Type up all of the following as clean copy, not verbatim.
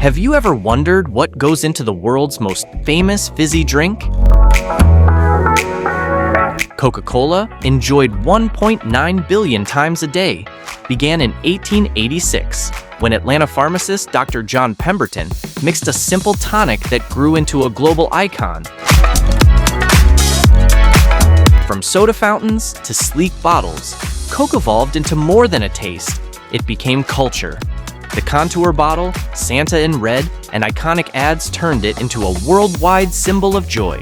Have you ever wondered what goes into the world's most famous fizzy drink? Coca-Cola, enjoyed 1.9 billion times a day, began in 1886 when Atlanta pharmacist Dr. John Pemberton mixed a simple tonic that grew into a global icon. From soda fountains to sleek bottles, Coke evolved into more than a taste. It became culture. The contour bottle, Santa in red, and iconic ads turned it into a worldwide symbol of joy.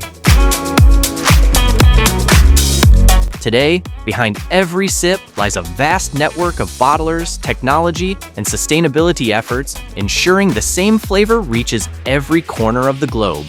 Today, behind every sip lies a vast network of bottlers, technology, and sustainability efforts, ensuring the same flavor reaches every corner of the globe.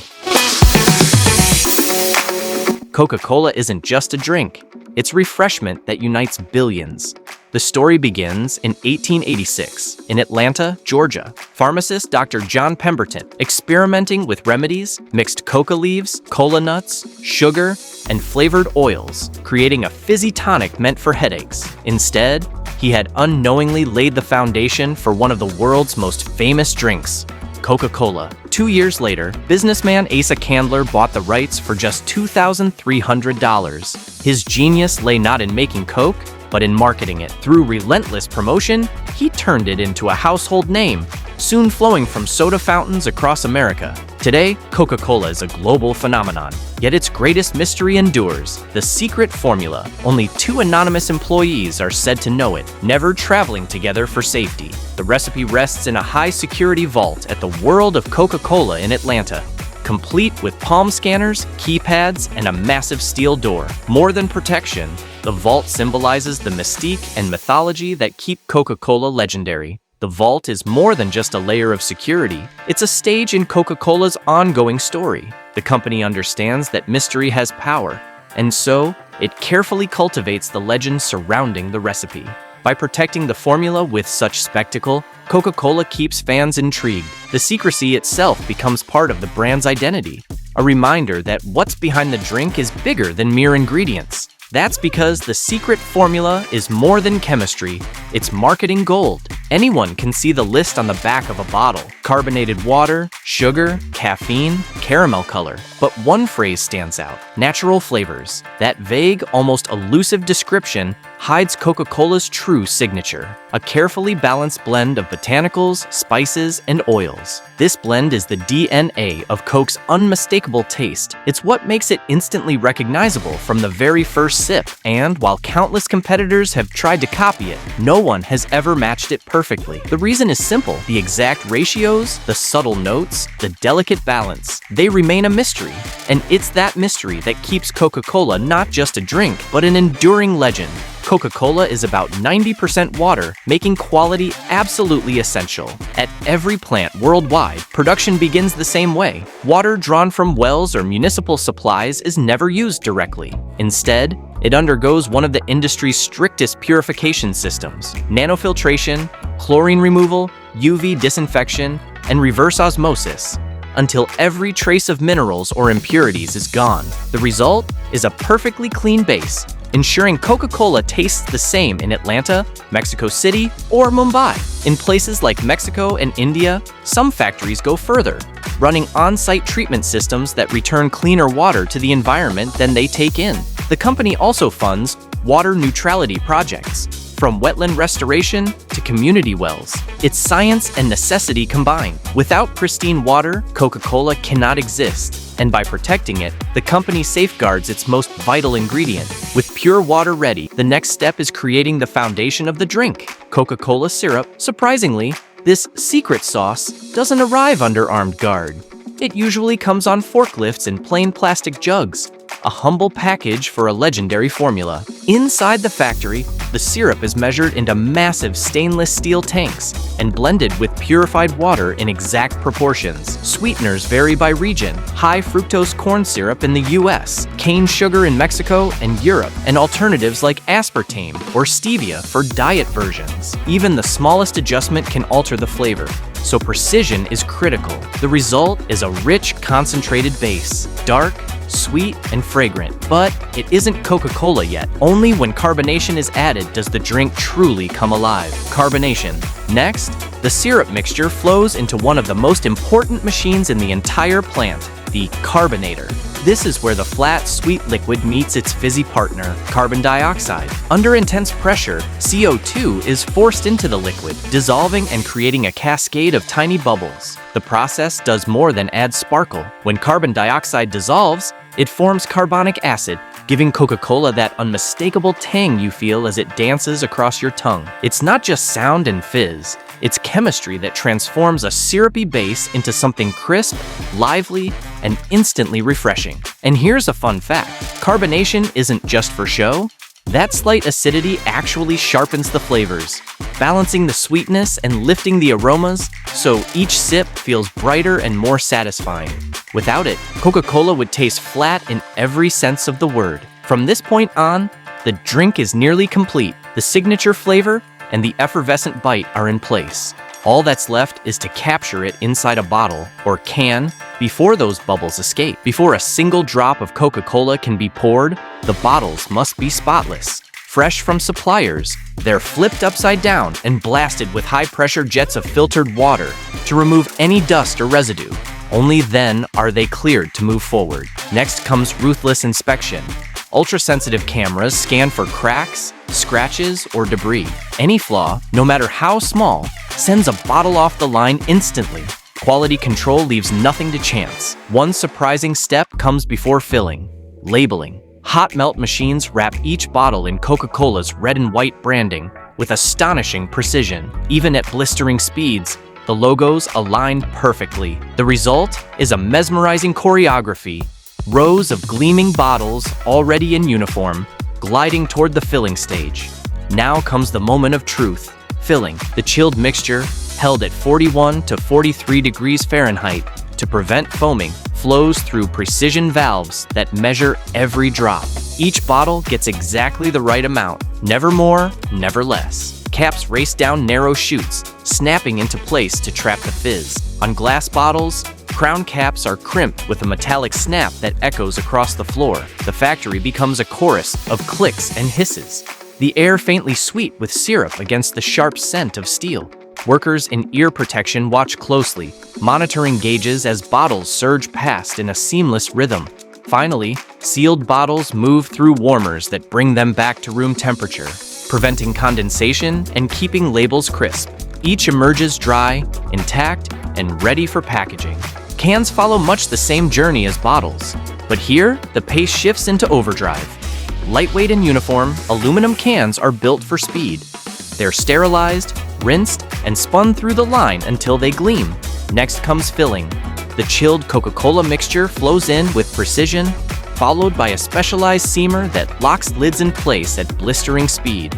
Coca-Cola isn't just a drink, it's refreshment that unites billions. The story begins in 1886 in Atlanta, Georgia. Pharmacist Dr. John Pemberton, experimenting with remedies, mixed coca leaves, cola nuts, sugar, and flavored oils, creating a fizzy tonic meant for headaches. Instead, he had unknowingly laid the foundation for one of the world's most famous drinks, Coca-Cola. 2 years later, businessman Asa Candler bought the rights for just $2,300. His genius lay not in making Coke, but in marketing it. Through relentless promotion, he turned it into a household name, soon flowing from soda fountains across America. Today, Coca-Cola is a global phenomenon, yet its greatest mystery endures: the secret formula. Only 2 anonymous employees are said to know it, never traveling together for safety. The recipe rests in a high-security vault at the World of Coca-Cola in Atlanta, complete with palm scanners, keypads, and a massive steel door. More than protection, the vault symbolizes the mystique and mythology that keep Coca-Cola legendary. The vault is more than just a layer of security. It's a stage in Coca-Cola's ongoing story. The company understands that mystery has power, and so it carefully cultivates the legend surrounding the recipe. By protecting the formula with such spectacle, Coca-Cola keeps fans intrigued. The secrecy itself becomes part of the brand's identity, a reminder that what's behind the drink is bigger than mere ingredients. That's because the secret formula is more than chemistry, it's marketing gold. Anyone can see the list on the back of a bottle: carbonated water, sugar, caffeine, caramel color. But one phrase stands out: natural flavors. That vague, almost elusive description hides Coca-Cola's true signature: a carefully balanced blend of botanicals, spices, and oils. This blend is the DNA of Coke's unmistakable taste. It's what makes it instantly recognizable from the very first sip, and while countless competitors have tried to copy it, no one has ever matched it perfectly. The reason is simple: the exact ratios, the subtle notes, the delicate balance. They remain a mystery, and it's that mystery that keeps Coca-Cola not just a drink, but an enduring legend. Coca-Cola is about 90% water, making quality absolutely essential. At every plant worldwide, production begins the same way. Water drawn from wells or municipal supplies is never used directly. Instead, it undergoes one of the industry's strictest purification systems: nanofiltration, chlorine removal, UV disinfection, and reverse osmosis, until every trace of minerals or impurities is gone. The result is a perfectly clean base, ensuring Coca-Cola tastes the same in Atlanta, Mexico City, or Mumbai. In places like Mexico and India, some factories go further, running on-site treatment systems that return cleaner water to the environment than they take in. The company also funds water neutrality projects, from wetland restoration to community wells. It's science and necessity combined. Without pristine water, Coca-Cola cannot exist. And by protecting it, the company safeguards its most vital ingredient. With pure water ready, the next step is creating the foundation of the drink: Coca-Cola syrup. Surprisingly, this secret sauce doesn't arrive under armed guard. It usually comes on forklifts in plain plastic jugs, a humble package for a legendary formula. Inside the factory, the syrup is measured into massive stainless steel tanks and blended with purified water in exact proportions. Sweeteners vary by region: high fructose corn syrup in the US, cane sugar in Mexico and Europe, and alternatives like aspartame or stevia for diet versions. Even the smallest adjustment can alter the flavor, so precision is critical. The result is a rich, concentrated base: dark, sweet and fragrant. But it isn't Coca-Cola yet. Only when carbonation is added does the drink truly come alive. Carbonation. Next, the syrup mixture flows into one of the most important machines in the entire plant, the carbonator. This is where the flat, sweet liquid meets its fizzy partner, carbon dioxide. Under intense pressure, CO2 is forced into the liquid, dissolving and creating a cascade of tiny bubbles. The process does more than add sparkle. When carbon dioxide dissolves, it forms carbonic acid, giving Coca-Cola that unmistakable tang you feel as it dances across your tongue. It's not just sound and fizz. It's chemistry that transforms a syrupy base into something crisp, lively, and instantly refreshing. And here's a fun fact. Carbonation isn't just for show. That slight acidity actually sharpens the flavors, balancing the sweetness and lifting the aromas, so each sip feels brighter and more satisfying. Without it, Coca-Cola would taste flat in every sense of the word. From this point on, the drink is nearly complete. The signature flavor and the effervescent bite are in place. All that's left is to capture it inside a bottle or can before those bubbles escape. Before a single drop of Coca-Cola can be poured, the bottles must be spotless. Fresh from suppliers, they're flipped upside down and blasted with high-pressure jets of filtered water to remove any dust or residue. Only then are they cleared to move forward. Next comes ruthless inspection. Ultra-sensitive cameras scan for cracks, scratches, or debris. Any flaw, no matter how small, sends a bottle off the line instantly. Quality control leaves nothing to chance. One surprising step comes before filling: labeling. Hot melt machines wrap each bottle in Coca-Cola's red and white branding with astonishing precision. Even at blistering speeds, the logos align perfectly. The result is a mesmerizing choreography. Rows of gleaming bottles, already in uniform, gliding toward the filling stage. Now comes the moment of truth. Filling. The chilled mixture, held at 41 to 43 degrees Fahrenheit to prevent foaming, flows through precision valves that measure every drop. Each bottle gets exactly the right amount, never more, never less. Caps race down narrow chutes, snapping into place to trap the fizz. On glass bottles, crown caps are crimped with a metallic snap that echoes across the floor. The factory becomes a chorus of clicks and hisses, the air faintly sweet with syrup against the sharp scent of steel. Workers in ear protection watch closely, monitoring gauges as bottles surge past in a seamless rhythm. Finally, sealed bottles move through warmers that bring them back to room temperature, preventing condensation and keeping labels crisp. Each emerges dry, intact, and ready for packaging. Cans follow much the same journey as bottles, but here, the pace shifts into overdrive. Lightweight and uniform, aluminum cans are built for speed. They're sterilized, rinsed, and spun through the line until they gleam. Next comes filling. The chilled Coca-Cola mixture flows in with precision, followed by a specialized seamer that locks lids in place at blistering speed.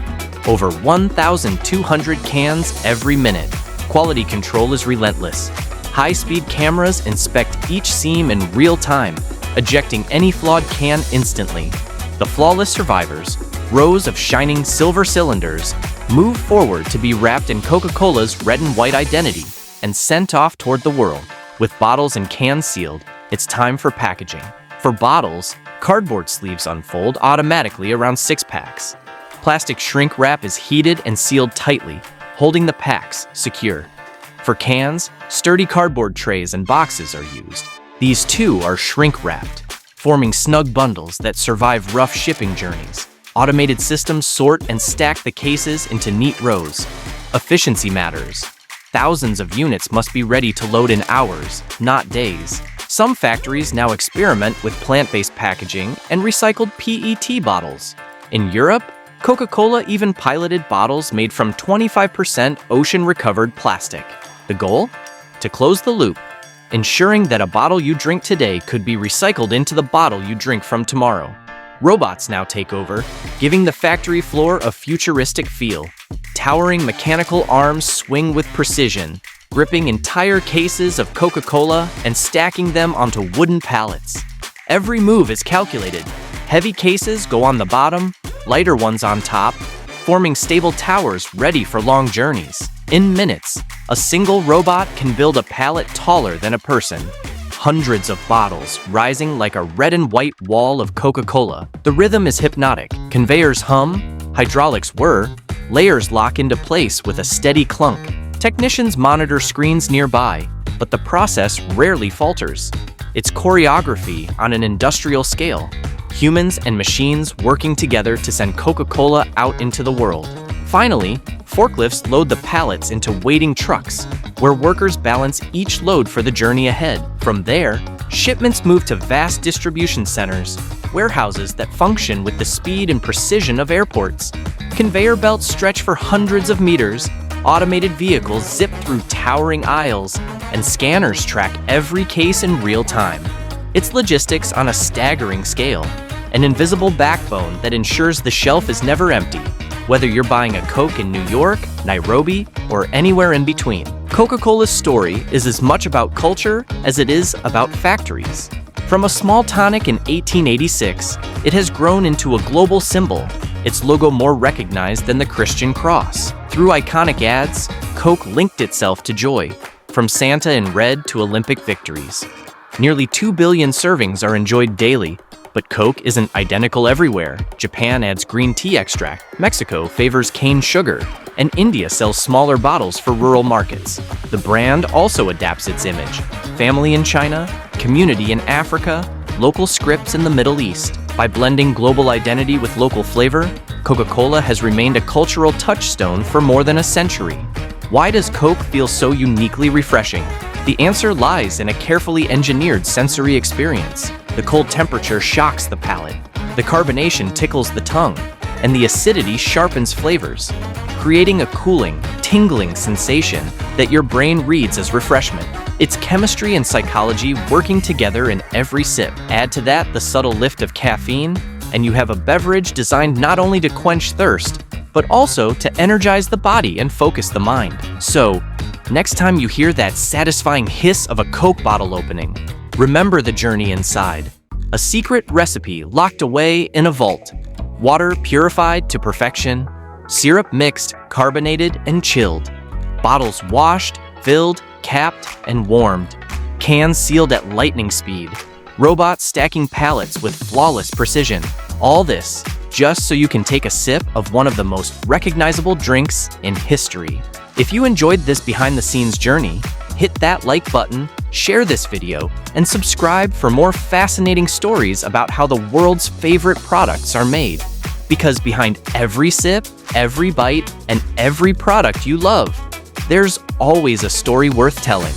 Over 1,200 cans every minute. Quality control is relentless. High-speed cameras inspect each seam in real time, ejecting any flawed can instantly. The flawless survivors, rows of shining silver cylinders, move forward to be wrapped in Coca-Cola's red and white identity and sent off toward the world. With bottles and cans sealed, it's time for packaging. For bottles, cardboard sleeves unfold automatically around six-packs. Plastic shrink wrap is heated and sealed tightly, holding the packs secure. For cans, sturdy cardboard trays and boxes are used. These too are shrink-wrapped, forming snug bundles that survive rough shipping journeys. Automated systems sort and stack the cases into neat rows. Efficiency matters. Thousands of units must be ready to load in hours, not days. Some factories now experiment with plant-based packaging and recycled PET bottles. In Europe, Coca-Cola even piloted bottles made from 25% ocean-recovered plastic. The goal? To close the loop, ensuring that a bottle you drink today could be recycled into the bottle you drink from tomorrow. Robots now take over, giving the factory floor a futuristic feel. Towering mechanical arms swing with precision, gripping entire cases of Coca-Cola and stacking them onto wooden pallets. Every move is calculated. Heavy cases go on the bottom, lighter ones on top, forming stable towers ready for long journeys. In minutes, a single robot can build a pallet taller than a person. hundreds of bottles rising like a red and white wall of Coca-Cola. The rhythm is hypnotic. Conveyors hum, hydraulics whir, layers lock into place with a steady clunk. Technicians monitor screens nearby, but the process rarely falters. It's choreography on an industrial scale. Humans and machines working together to send Coca-Cola out into the world. Finally, forklifts load the pallets into waiting trucks, where workers balance each load for the journey ahead. From there, shipments move to vast distribution centers, warehouses that function with the speed and precision of airports. Conveyor belts stretch for hundreds of meters, automated vehicles zip through towering aisles, and scanners track every case in real time. It's logistics on a staggering scale, an invisible backbone that ensures the shelf is never empty. Whether you're buying a Coke in New York, Nairobi, or anywhere in between, Coca-Cola's story is as much about culture as it is about factories. From a small tonic in 1886, it has grown into a global symbol, its logo more recognized than the Christian cross. Through iconic ads, Coke linked itself to joy, from Santa in red to Olympic victories. Nearly 2 billion servings are enjoyed daily, but Coke isn't identical everywhere. Japan adds green tea extract, Mexico favors cane sugar, and India sells smaller bottles for rural markets. The brand also adapts its image. Family in China, community in Africa, local scripts in the Middle East. By blending global identity with local flavor, Coca-Cola has remained a cultural touchstone for more than a century. Why does Coke feel so uniquely refreshing? The answer lies in a carefully engineered sensory experience. The cold temperature shocks the palate, the carbonation tickles the tongue, and the acidity sharpens flavors, creating a cooling, tingling sensation that your brain reads as refreshment. It's chemistry and psychology working together in every sip. Add to that the subtle lift of caffeine, and you have a beverage designed not only to quench thirst, but also to energize the body and focus the mind. So, next time you hear that satisfying hiss of a Coke bottle opening, remember the journey inside. A secret recipe locked away in a vault. Water purified to perfection, syrup mixed, carbonated, and chilled. Bottles washed, filled, capped, and warmed. Cans sealed at lightning speed. Robots stacking pallets with flawless precision. All this just so you can take a sip of one of the most recognizable drinks in history. If you enjoyed this behind-the-scenes journey, hit that like button, share this video, and subscribe for more fascinating stories about how the world's favorite products are made. Because behind every sip, every bite, and every product you love, there's always a story worth telling.